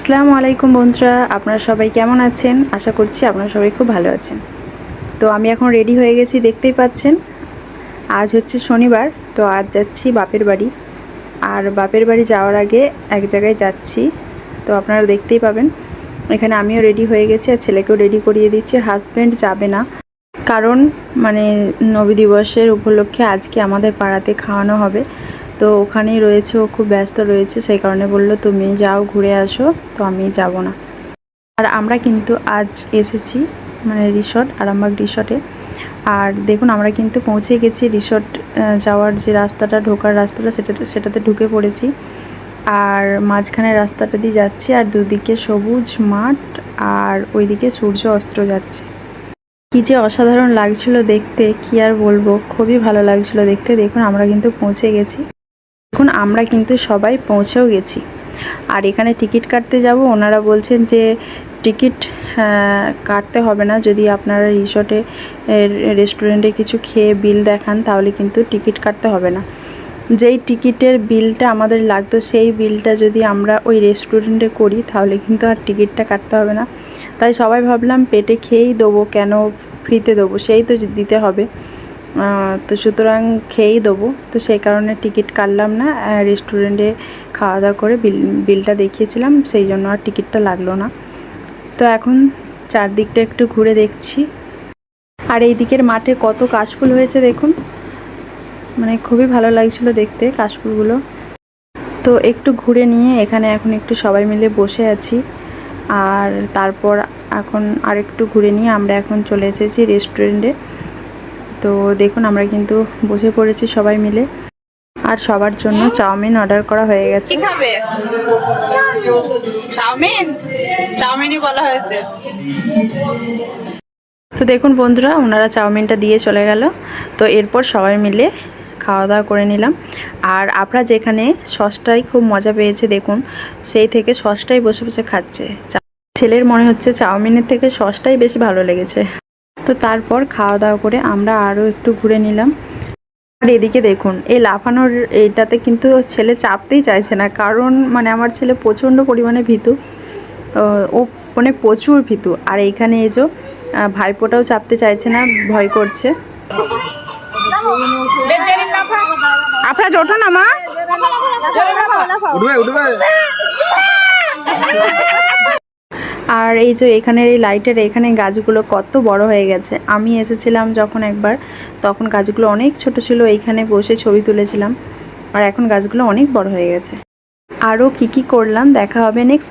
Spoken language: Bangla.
আসসালামু আলাইকুম বন্ধুরা, আপনারা সবাই কেমন আছেন? আশা করছি আপনারা সবাই খুব ভালো আছেন। তো আমি এখন রেডি হয়ে গেছি, দেখতেই পাচ্ছেন। আজ হচ্ছে শনিবার, তো আজ যাচ্ছি বাপের বাড়ি। আর বাপের বাড়ি যাওয়ার আগে এক জায়গায় যাচ্ছি, তো আপনারা দেখতেই পাবেন। এখানে আমিও রেডি হয়ে গেছি আর ছেলেকেও রেডি করিয়ে দিচ্ছি। হাজব্যান্ড যাবে না, কারণ নবী দিবসের উপলক্ষে আজকে আমাদের পাড়াতে খাওয়ানো হবে, তো ওখানেই রয়েছে, ও খুব ব্যস্ত রয়েছে, সেই কারণে বলল তুমি যাও ঘুরে আসো, তো আমি যাব না। আর আমরা কিন্তু আজ এসেছি রিসর্ট, আরামবাগ রিসর্টে। আর দেখুন আমরা কিন্তু পৌঁছে গেছি রিসর্ট যাওয়ার যে রাস্তাটা, ঢোকার রাস্তাটা, সেটাতে ঢুকে পড়েছি। আর মাঝখানের রাস্তাটা দিয়ে যাচ্ছি, আর দুদিকে সবুজ মাঠ, আর ওইদিকে সূর্য অস্ত যাচ্ছে। কি যে অসাধারণ লাগছিল দেখতে, কি আর বলবো, খুবই ভালো লাগছিল দেখতে। দেখুন আমরা কিন্তু পৌঁছে গেছি, দেখুন আমরা কিন্তু সবাই পৌঁছেও গেছি। আর এখানে টিকিট কাটতে যাব, ওনারা বলছেন যে টিকিট কাটতে হবে না, যদি আপনারা রিসর্টে রেস্টুরেন্টে কিছু খেয়ে বিল দেখান তাহলে কিন্তু টিকিট কাটতে হবে না। যেই টিকিটের বিলটা আমাদের লাগতো, সেই বিলটা যদি আমরা ওই রেস্টুরেন্টে করি তাহলে কিন্তু আর টিকিটটা কাটতে হবে না। তাই সবাই ভাবলাম পেটে খেয়েই দেবো, কেন ফ্রিতে দেবো, সেই তো দিতে হবে, তো সুতরাং খেয়েই দেবো। তো সেই কারণে টিকিট কাটলাম না, রেস্টুরেন্টে খাওয়া দাওয়া করে বিলটা দেখিয়েছিলাম, সেই জন্য আর টিকিটটা লাগলো না। তো এখন চারদিকটা একটু ঘুরে দেখছি। আর এই দিকের মাঠে কত কাশফুল হয়েছে দেখুন, খুবই ভালো লাগছিল দেখতে কাশফুলগুলো। তো একটু ঘুরে নিয়ে এখানে এখন একটু সবাই মিলে বসে আছি। আর তারপর এখন আর একটু ঘুরে নিয়ে আমরা এখন চলে এসেছি রেস্টুরেন্টে। তো দেখুন আমরা কিন্তু বসে পড়েছি সবাই মিলে, আর সবার জন্য চাউমিন অর্ডার করা হয়ে গেছে। কি খাবে? চাউমিন, চাউমিনই বলা হয়েছে। তো দেখুন বন্ধুরা, ওনারা চাউমিনটা দিয়ে চলে গেল। তো এরপর সবাই মিলে খাওয়া দাওয়া করে নিলাম। আর আপনারা যেখানে সসটাই খুব মজা পেয়েছে, দেখুন সেই থেকে সসটাই বসে বসে খাচ্ছে। ছেলের মনে হচ্ছে চাউমিনের থেকে সসটাই বেশি ভালো লেগেছে। তো তারপর খাওয়া দাওয়া করে আমরা আরও একটু ঘুরে নিলাম। আর এদিকে দেখুন, এই লাফানোর এইটাতে কিন্তু ছেলে চাপতেই চাইছে না, কারণ আমার ছেলে প্রচণ্ড পরিমাণে ভীতু, ও প্রচুর ভীতু। আর এইখানে এই যে ভাইপোটাও চাপতে চাইছে না, ভয় করছে। আপনার জোটা না মা, আর এই যে এখানের এই লাইটের এখানে গাছগুলো কত বড় হয়ে গেছে। আমি এসেছিলাম যখন একবার, তখন গাছগুলো অনেক ছোট ছিল, এইখানে বসে ছবি তুলেছিলাম। আর এখন গাছগুলো অনেক বড় হয়ে গেছে। আরও কি করলাম দেখা হবে নেক্সট